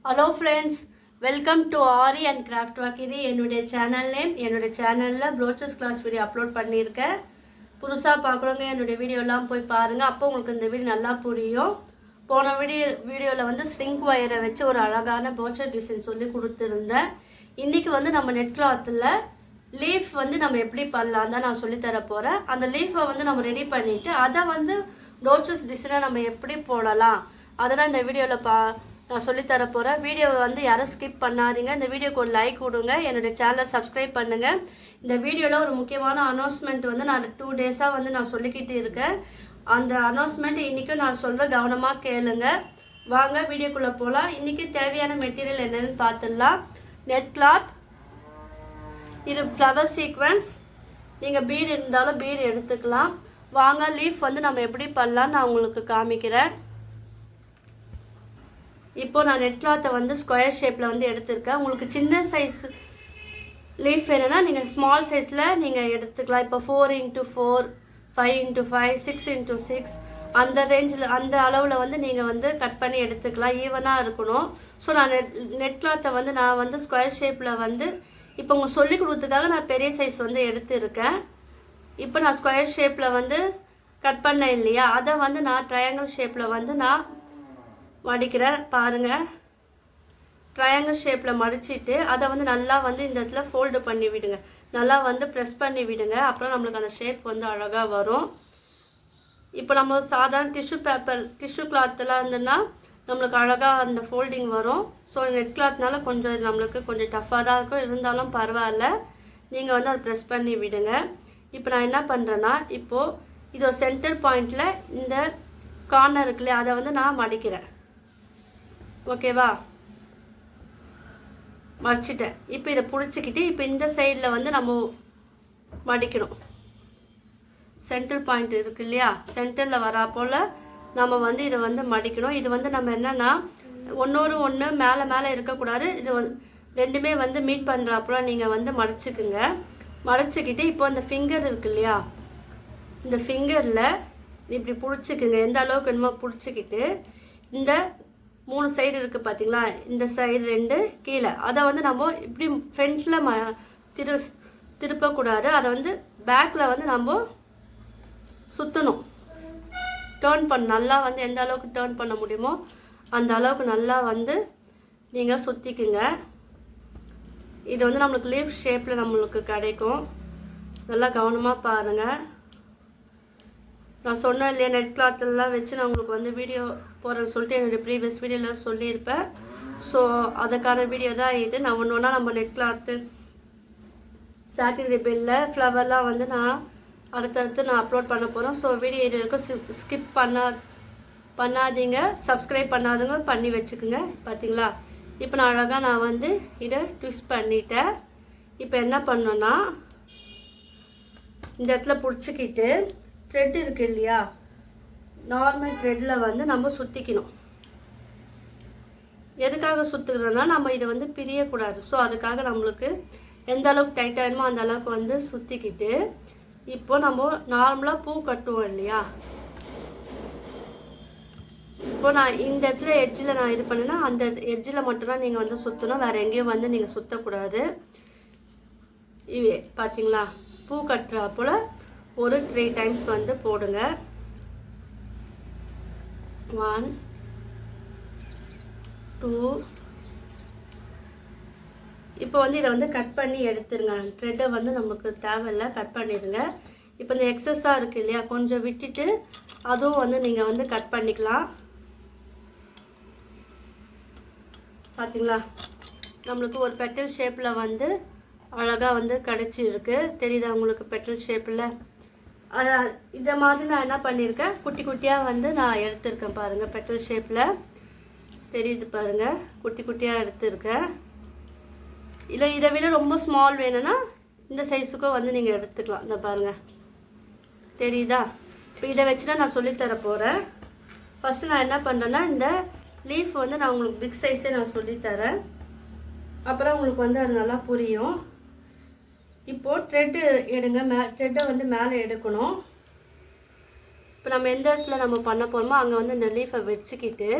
Hello friends, welcome to aari and craft work. இது என்னுடைய channel name. என்னுடைய சேனலில் ப்ரோச்சர்ஸ் கிளாஸ் வீடியோ அப்லோட் பண்ணியிருக்கேன். புதுசாக பார்க்குறவங்க என்னுடைய வீடியோலாம் போய் பாருங்கள். அப்போ உங்களுக்கு இந்த வீடியோ நல்லா புரியும். போன வீடியோவில் வந்து ஸ்ட்ரிங் ஒயரை வச்சு ஒரு அழகான ப்ரோச்சர் டிசைன் சொல்லி கொடுத்துருந்தேன். இன்றைக்கி வந்து நம்ம நெட் கிளாத்தில் லீஃப் வந்து நம்ம எப்படி பண்ணலாம் தான் நான் சொல்லித்தர போகிறேன். அந்த லீஃபை வந்து நம்ம ரெடி பண்ணிவிட்டு அதை வந்து ப்ரோச்சர்ஸ் டிசைனை நம்ம எப்படி போடலாம் அதெல்லாம் இந்த வீடியோவில் நான் சொல்லித்தர போகிறேன். வீடியோவை வந்து யாரும் ஸ்கிப் பண்ணாதீங்க. இந்த வீடியோக்கு ஒரு லைக் கொடுங்க. என்னுடைய சேனலை சப்ஸ்கிரைப் பண்ணுங்கள். இந்த வீடியோவில் ஒரு முக்கியமான அனௌன்ஸ்மெண்ட் வந்து நான் 2 டேஸாக வந்து நான் சொல்லிக்கிட்டு இருக்கேன். அந்த அனௌன்ஸ்மெண்ட் இன்றைக்கும் நான் சொல்கிற கவனமாக கேளுங்க. வாங்க வீடியோக்குள்ளே போகலாம். இன்றைக்கி தேவையான மெட்டீரியல் என்னென்னு பார்த்துடலாம். நெட் கிளாத், இது ஃப்ளவர் சீக்வன்ஸ். நீங்கள் பீடு இருந்தாலும் பீடு எடுத்துக்கலாம். வாங்க லீஃப் வந்து நம்ம எப்படி பண்ணலான்னு நான் உங்களுக்கு காமிக்கிறேன். இப்போ நான் நெட் கிளாத்தை வந்து ஸ்கொயர் ஷேப்பில் வந்து எடுத்திருக்கேன். உங்களுக்கு சின்ன சைஸ் லீஃப் வேணும்னா நீங்கள் ஸ்மால் சைஸில் நீங்கள் எடுத்துக்கலாம். இப்போ 4x4, 5x5, 6x6 அந்த ரேஞ்சில் அந்த அளவில் வந்து நீங்கள் வந்து கட் பண்ணி எடுத்துக்கலாம். ஈவனாக இருக்கணும். ஸோ நான் நெட் கிளாத்தை வந்து நான் வந்து ஸ்கொயர் ஷேப்பில் வந்து இப்போ உங்களுக்கு சொல்லி கொடுத்ததுக்காக நான் பெரிய சைஸ் வந்து எடுத்துருக்கேன். இப்போ நான் ஸ்கொயர் ஷேப்பில் வந்து கட் பண்ணேன் இல்லையா, அதை வந்து நான் ட்ரையாங்கிள் ஷேப்பில் வந்து நான் மடிக்கிறேன். பாருங்கள், ட்ரையாங்கிள் ஷேப்பில் மடிச்சிட்டு அதை வந்து நல்லா வந்து இந்த இடத்துல ஃபோல்டு பண்ணி விடுங்க. நல்லா வந்து ப்ரெஸ் பண்ணி விடுங்க. அப்புறம் நம்மளுக்கு அந்த ஷேப் வந்து அழகாக வரும். இப்போ நம்ம சாதாரண டிஷ்யூ கிளாத்தெலாம் இருந்துன்னா நம்மளுக்கு அழகாக அந்த ஃபோல்டிங் வரும். ஸோ நெட் கிளாத்னால கொஞ்சம் இது நம்மளுக்கு கொஞ்சம் டஃப்பாக தான் இருக்கும். இருந்தாலும் பரவாயில்ல, நீங்கள் வந்து அதை ப்ரெஸ் பண்ணி விடுங்க. இப்போ நான் என்ன பண்ணுறேன்னா, இப்போது இது ஒரு சென்டர் பாயிண்டில் இந்த கார்னர் இருக்குல்லையே அதை வந்து நான் மடிக்கிறேன். ஓகேவா, மடிச்சிட்டேன். இப்போ இதை பிடிச்சிக்கிட்டு இப்போ இந்த சைடில் வந்து நம்ம மடிக்கணும். சென்டர் பாயிண்ட் இருக்கு இல்லையா, சென்டரில் வரா போல் நம்ம வந்து இதை வந்து மடிக்கணும். இது வந்து நம்ம என்னென்னா ஒன்று மேலே இருக்கக்கூடாது. இது ரெண்டுமே வந்து மீட் பண்ணுறாப்போல் நீங்கள் வந்து மடிச்சுக்குங்க. மடிச்சுக்கிட்டு இப்போ இந்த ஃபிங்கர் இருக்கு இல்லையா, இந்த ஃபிங்கரில் இப்படி பிடிச்சிக்குங்க. எந்த அளவுக்கு என்னமோ பிடிச்சிக்கிட்டு இந்த 3 சைடு இருக்குது பார்த்தீங்களா, இந்த சைடு 2 கீழே, அதை வந்து நம்ம இப்படி ஃப்ரண்ட்டில் திருப்பக்கூடாது. அதை வந்து பேக்கில் வந்து நம்ம சுற்றணும். டேர்ன் நல்லா வந்து எந்த அளவுக்கு டேர்ன் பண்ண முடியுமோ அந்த அளவுக்கு நல்லா வந்து நீங்கள் சுற்றிக்குங்க. இது வந்து நம்மளுக்கு லீஃப் ஷேப்பில் நம்மளுக்கு கிடைக்கும். நல்லா கவனமாக பாருங்கள். நான் சொன்னேன் இல்லையா, நெட் கிளாத்தெல்லாம் வச்சு நான் உங்களுக்கு வந்து வீடியோ போகிறேன்னு சொல்லிட்டு என்னுடைய ப்ரீவியஸ் வீடியோவில் சொல்லியிருப்பேன். ஸோ அதுக்கான வீடியோ தான் இது. நான் ஒன்றா நம்ம நெட் கிளாத்து, சாட்டின் ரிப்பனில் ஃப்ளவர்லாம் வந்து நான் அடுத்தடுத்து நான் அப்லோட் பண்ண போகிறேன். ஸோ வீடியோ இது இருக்கும், ஸ்கிப் பண்ணாதீங்க. சப்ஸ்கிரைப் பண்ணாதவங்க பண்ணி வச்சுக்கோங்க. பார்த்தீங்களா, இப்போ நான் அழகாக நான் வந்து இதை ட்விஸ்ட் பண்ணிட்டேன். இப்போ என்ன பண்ணோன்னா, இந்த இடத்துல பிடிச்சிக்கிட்டு த்ரெட் இருக்குது இல்லையா, நார்மல் த்ரெட்டில் வந்து நம்ம சுற்றிக்கணும். எதுக்காக சுற்றுக்கிறோன்னா, நம்ம இதை வந்து பிரியக்கூடாது. ஸோ அதுக்காக நம்மளுக்கு எந்த அளவுக்கு டைட்டாக வேணுமோ அந்த அளவுக்கு வந்து சுற்றிக்கிட்டு, இப்போ நம்ம நார்மலாக பூ கட்டுவோம் இல்லையா, இப்போ நான் இந்த இடத்துல எட்ஜில் நான் இது பண்ணேன்னா அந்த எட்ஜில் மட்டும்தான் நீங்கள் வந்து சுற்றணும். வேறு எங்கேயும் வந்து நீங்கள் சுற்றக்கூடாது. இவே பார்த்தீங்களா, பூ கட்டுறா போல் ஒரு 3 டைம்ஸ் வந்து போடுங்க. 1 2. இப்போ வந்து இதை வந்து கட் பண்ணி எடுத்துருங்க. த்ரெட்டை வந்து நமக்கு தேவையில்லை, கட் பண்ணிடுங்க. இப்போ இந்த எக்ஸஸாக இருக்குது இல்லையா, கொஞ்சம் விட்டுட்டு அதுவும் வந்து நீங்கள் வந்து கட் பண்ணிக்கலாம். பார்த்தீங்களா, நம்மளுக்கு ஒரு பெட்டல் ஷேப்பில் வந்து அழகாக வந்து கிடச்சிருக்கு. தெரியுதா உங்களுக்கு பெட்டல் ஷேப்பில்? இதை மாதிரி நான் என்ன பண்ணியிருக்கேன், குட்டி குட்டியாக வந்து நான் எடுத்திருக்கேன். பாருங்கள், பெட்டல் ஷேப்பில் தெரியுது பாருங்கள், குட்டி குட்டியாக எடுத்திருக்கேன். இல்லை இதை விட ரொம்ப ஸ்மால் வேணும்னா இந்த சைஸுக்கும் வந்து நீங்கள் எடுத்துக்கலாம். இந்த பாருங்கள், தெரியுதா? இப்போ இதை வச்சு தான் நான் சொல்லித்தர போகிறேன். ஃபஸ்ட்டு நான் என்ன பண்ணுறேன்னா, இந்த லீஃப் வந்து நான் உங்களுக்கு பிக் சைஸே நான் சொல்லித்தரேன். அப்புறம் உங்களுக்கு வந்து அது நல்லா புரியும். இப்போது த்ரெட்டு எடுங்க. த்ரெட்டை வந்து மேலே எடுக்கணும். இப்போ நம்ம எந்த இடத்துல நம்ம பண்ண போகிறோமோ அங்கே வந்து இந்த லீஃபை வச்சுக்கிட்டு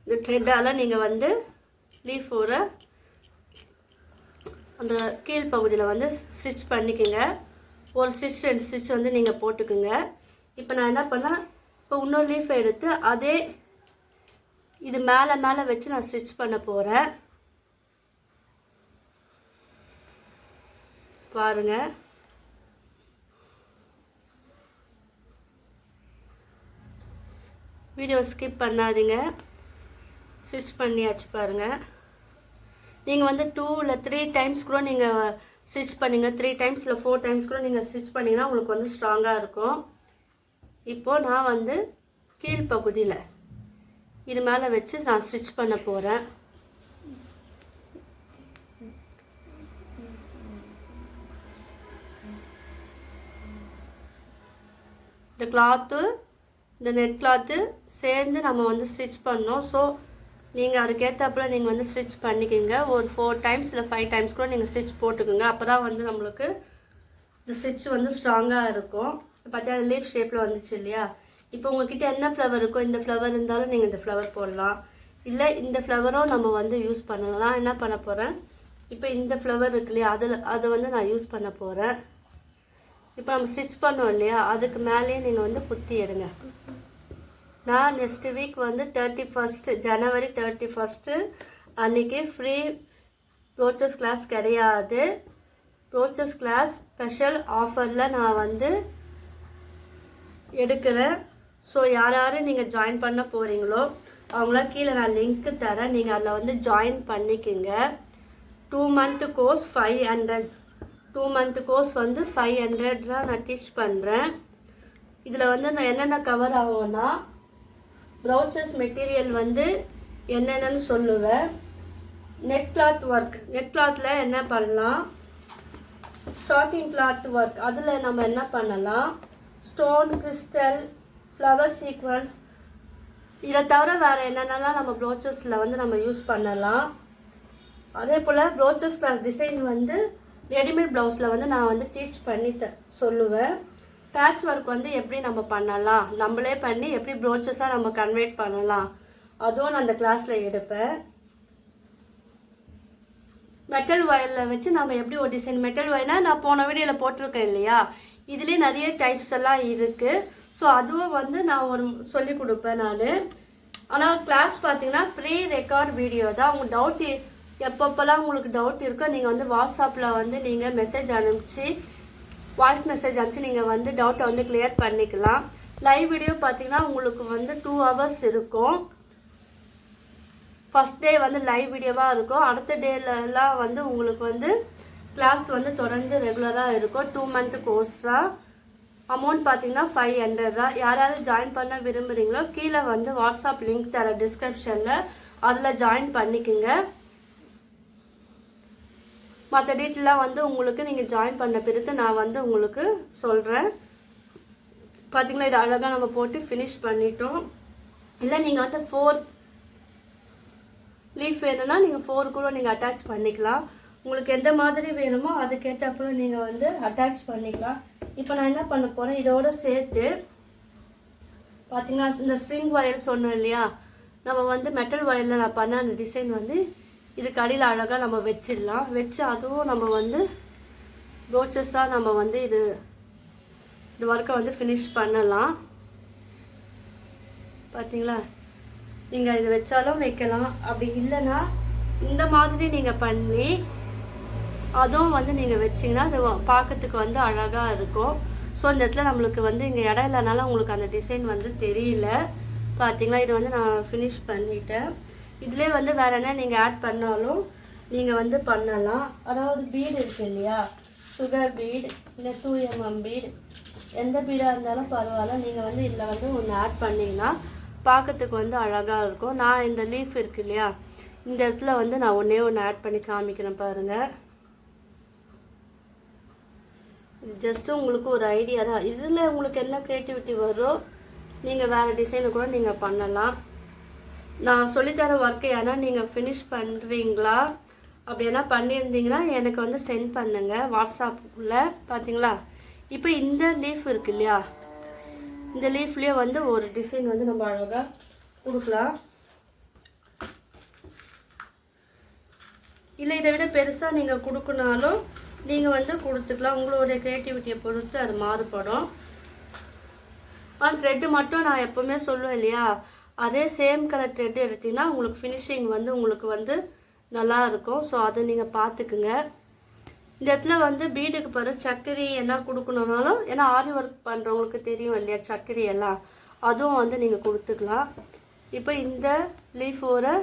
இந்த த்ரெட்டால் நீங்கள் வந்து லீஃபோட அந்த கீழ் பகுதியில் வந்து ஸ்டிச் பண்ணிக்கோங்க. ஒரு ஸ்டிச் 2 ஸ்டிச் வந்து நீங்கள் போட்டுக்குங்க. இப்போ நான் என்ன பண்ணேன், இப்போ இன்னொரு லீஃப் எடுத்து அதே இது மேலே வச்சு நான் ஸ்டிச் பண்ண போகிறேன். பாருங்கள். வீடியோ ஸ்கிப் பண்ணாதீங்க. ஸ்டிச் பண்ணியாச்சு பாருங்கள். நீங்கள் வந்து 2 இல்லை 3 டைம்ஸ் கூட நீங்கள் ஸ்டிச் பண்ணிங்க. 3 டைம்ஸ் இல்லை 4 டைம்ஸ் கூட நீங்கள் ஸ்டிச் பண்ணிங்கன்னா உங்களுக்கு வந்து ஸ்ட்ராங்காக இருக்கும். இப்போது நான் வந்து கீழ்ப்பகுதியில் இது மேலே வச்சு நான் ஸ்டிச் பண்ண போகிறேன். இந்த கிளாத்து இந்த நெட் கிளாத்து சேர்ந்து நம்ம வந்து ஸ்டிச் பண்ணோம். ஸோ நீங்கள் அதுக்கேற்றப்பல நீங்கள் வந்து ஸ்டிச் பண்ணிக்கோங்க. ஒரு 4 டைம்ஸ் இல்லை 5 டைம்ஸ் கூட நீங்கள் ஸ்டிச் போட்டுக்கோங்க. அப்போ தான் வந்து நம்மளுக்கு இந்த ஸ்டிச் வந்து ஸ்ட்ராங்காக இருக்கும். பார்த்தா லீஃப் ஷேப்பில் வந்துச்சு இல்லையா? இப்போ உங்கள்கிட்ட என்ன ஃப்ளவர் இருக்கோ, இந்த ஃப்ளவர் இருந்தாலும் நீங்கள் இந்த ஃப்ளவர் போடலாம். இல்லை இந்த ஃப்ளவரும் நம்ம வந்து யூஸ் பண்ணலாம். நான் என்ன பண்ண போகிறேன், இப்போ இந்த ஃப்ளவர் இருக்கு இல்லையா, அதை வந்து நான் யூஸ் பண்ண போகிறேன். இப்போ நம்ம ஸ்டிச் பண்ணோம் இல்லையா, அதுக்கு மேலேயே நீங்கள் வந்து குத்தி எடுங்க. நான் நெக்ஸ்ட் வீக் வந்து 31 ஜனவரி 31 அன்றைக்கி ஃப்ரீ ப்ரோச்சஸ் கிளாஸ் கிடையாது. ப்ரோச்சஸ் கிளாஸ் ஸ்பெஷல் ஆஃபரில் நான் வந்து எடுக்கிறேன். ஸோ யார் நீங்கள் ஜாயின் பண்ண போகிறீங்களோ அவங்களாம் கீழே நான் லிங்க்கு தரேன். நீங்கள் அதில் வந்து ஜாயின் பண்ணிக்கோங்க. 2 month கோர்ஸ் 500. 2 month கோர்ஸ் வந்து 500 தான் நான் டீச் பண்ணுறேன். இதில் வந்து நான் என்னென்ன கவர் ஆகும்னா, ப்ரௌச்சஸ் மெட்டீரியல் வந்து என்னென்னு சொல்லுவேன். நெட் கிளாத் ஒர்க், நெட் கிளாத்தில் என்ன பண்ணலாம், ஸ்டாக்கிங் கிளாத் ஒர்க் அதில் நம்ம என்ன பண்ணலாம், ஸ்டோன் கிறிஸ்டல், ஃப்ளவர் சீக்வன்ஸ், இதை தவிர வேறு என்னென்னலாம் நம்ம ப்ரோச்சஸில் வந்து நம்ம யூஸ் பண்ணலாம். அதே போல் ப்ரோச்சஸ் கிளாஸ் டிசைன் வந்து ரெடிமேட் ப்ளவுஸில் வந்து நான் வந்து டீச் பண்ணி சொல்லுவேன். பேட்ச் ஒர்க் வந்து எப்படி நம்ம பண்ணலாம், நம்மளே பண்ணி எப்படி ப்ரோச்சஸாக நம்ம கன்வெர்ட் பண்ணலாம், அதுவும் நான் அந்த கிளாஸில் எடுப்பேன். மெட்டல் ஒயரில் வச்சு நம்ம எப்படி ஒரு டிசைன், மெட்டல் ஒயர்னால் நான் போன வீடியோவில் போட்டிருக்கேன் இல்லையா, இதுலேயே நிறைய டைப்ஸ் எல்லாம் இருக்குது. ஸோ அதுவும் வந்து நான் ஒரு சொல்லி கொடுப்பேன் நான். ஆனால் கிளாஸ் பார்த்தீங்கன்னா ப்ரீ ரெக்கார்ட் வீடியோ தான். உங்கள் டவுட் எப்பப்போல்லாம் உங்களுக்கு டவுட் இருக்கோ நீங்கள் வந்து வாட்ஸ்அப்பில் வந்து நீங்கள் மெசேஜ் அனுப்பிச்சு, வாய்ஸ் மெசேஜ் அனுப்பிச்சு நீங்கள் வந்து டவுட்டை வந்து கிளியர் பண்ணிக்கலாம். லைவ் வீடியோ பார்த்தீங்கன்னா உங்களுக்கு வந்து 2 hours இருக்கும். ஃபஸ்ட் டே வந்து லைவ் வீடியோவாக இருக்கும். அடுத்த டேலலாம் வந்து உங்களுக்கு வந்து கிளாஸ் வந்து தொடர்ந்து ரெகுலராக இருக்கும். 2 month கோர்ஸ் தான். அமௌண்ட் பார்த்தீங்கன்னா 500 தான். யாராவது ஜாயின் பண்ண விரும்புகிறீங்களோ கீழே வந்து வாட்ஸ்அப் லிங்க் தர டிஸ்கிரிப்ஷனில் அதில் ஜாயின் பண்ணிக்கோங்க. மற்ற டீட்டெயிலாக வந்து உங்களுக்கு நீங்கள் ஜாயின் பண்ண பிறகு நான் வந்து உங்களுக்கு சொல்கிறேன். பார்த்தீங்களா, இது அழகாக நம்ம போட்டு ஃபினிஷ் பண்ணிட்டோம். இல்லை நீங்கள் வந்து 4 லீஃப் வேணும்னா நீங்கள் 4 கூட நீங்கள் அட்டாச் பண்ணிக்கலாம். உங்களுக்கு எந்த மாதிரி வேணுமோ அதுக்கேற்றப்பறம் நீங்கள் வந்து அட்டாச் பண்ணிக்கலாம். இப்போ நான் என்ன பண்ண போகிறேன், இதோட சேர்த்து பார்த்தீங்கன்னா இந்த ஸ்ட்ரிங் ஒயர் சொன்னோம் இல்லையா, நம்ம வந்து மெட்டல் ஒயரில் நான் பண்ண அந்த டிசைன் வந்து இதுக்கு அடியில் அழகாக நம்ம வச்சிடலாம். வச்சு அதுவும் நம்ம வந்து ப்ரோச்சஸாக நம்ம வந்து இது ஒர்க்கை வந்து ஃபினிஷ் பண்ணலாம். பார்த்தீங்களா, நீங்கள் இது வச்சாலும் வைக்கலாம். அப்படி இல்லைன்னா இந்த மாதிரி நீங்கள் பண்ணி அதுவும் வந்து நீங்கள் வச்சிங்கன்னா அது பார்க்கறதுக்கு வந்து அழகாக இருக்கும். ஸோ இந்த இடத்துல நம்மளுக்கு வந்து இங்கே இடம் இல்லைனால உங்களுக்கு அந்த டிசைன் வந்து தெரியல. பார்த்தீங்களா, இது வந்து நான் ஃபினிஷ் பண்ணிட்டேன். இதிலே வந்து வேறு என்ன நீங்கள் ஆட் பண்ணாலும் நீங்கள் வந்து பண்ணலாம். அதாவது பீடு இருக்குது இல்லையா, சுகர் பீட் இல்லை 2mm பீட், எந்த பீடாக இருந்தாலும் பரவாயில்ல. நீங்கள் வந்து இதில் வந்து ஒன்று ஆட் பண்ணிங்கன்னா பார்க்கறதுக்கு வந்து அழகாக இருக்கும். நான் இந்த லீஃப் இருக்கு இல்லையா, இந்த இடத்துல வந்து நான் ஒன்று ஆட் பண்ணி காமிக்கிறேன் பாருங்கள். ஜஸ்ட்டு உங்களுக்கு ஒரு ஐடியா தான். இதில் உங்களுக்கு என்ன க்ரியேட்டிவிட்டி வரும், நீங்கள் வேறு டிசைனை கூட நீங்கள் பண்ணலாம். நான் சொல்லித்தர ஒர்க்கை ஏன்னா நீங்கள் ஃபினிஷ் பண்ணுறீங்களா, அப்படி என்ன பண்ணியிருந்தீங்கன்னா எனக்கு வந்து சென்ட் பண்ணுங்கள் வாட்ஸ்அப்பில். பார்த்தீங்களா, இப்போ இந்த லீஃப் இருக்கு இல்லையா, இந்த லீஃப்லேயே வந்து ஒரு டிசைன் வந்து நம்ம அழகாக கொடுக்கலாம். இல்லை இதை விட பெருசாக நீங்கள் கொடுக்கணுனாலும் நீங்கள் வந்து கொடுத்துக்கலாம். உங்களுடைய க்ரியேட்டிவிட்டியை பொறுத்து அது மாறுபடும். ஆனால் த்ரெட்டு மட்டும் நான் எப்போவுமே சொல்லுவேன் இல்லையா, அதே சேம் கலர் த்ரெட்டு எடுத்திங்கன்னா உங்களுக்கு ஃபினிஷிங் வந்து உங்களுக்கு வந்து நல்லா இருக்கும். ஸோ அதை நீங்கள் பார்த்துக்குங்க. இந்த இடத்துல வந்து பீடுக்கு பிறகு சக்கரி என்ன கொடுக்கணுன்னாலும், ஏன்னா ஆரி ஒர்க் பண்ணுறவங்களுக்கு தெரியும் இல்லையா சக்கரி எல்லாம், அதுவும் வந்து நீங்கள் கொடுத்துக்கலாம். இப்போ இந்த லீஃப் ஒரு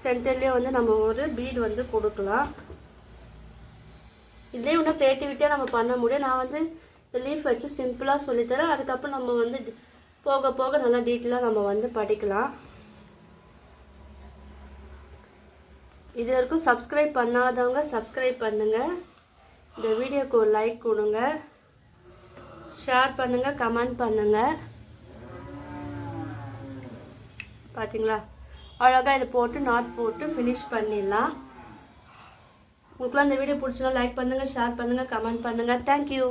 சென்டர்லேயே வந்து நம்ம ஒரு பீடு வந்து கொடுக்கலாம். இதே இன்னும் க்ரியேட்டிவிட்டியாக நம்ம பண்ண முடியும். நான் வந்து இந்த லீஃப் வச்சு சிம்பிளாக சொல்லித்தரேன். அதுக்கப்புறம் நம்ம வந்து போக போக நல்லா டீட்டெயிலாக நம்ம வந்து படிக்கலாம். இது வரைக்கும் சப்ஸ்கிரைப் பண்ணாதவங்க சப்ஸ்கிரைப் பண்ணுங்கள். இந்த வீடியோக்கு ஒரு லைக் கொடுங்க, ஷேர் பண்ணுங்கள், கமெண்ட் பண்ணுங்கள். பார்த்தீங்களா, அழகாக இதை போட்டு நாட் போட்டு ஃபினிஷ் பண்ணிடலாம். உங்களுக்குலாம் இந்த வீடியோ பிடிச்சா லைக் பண்ணுங்கள், ஷேர் பண்ணுங்கள், கமெண்ட் பண்ணுங்கள். தேங்க்யூ.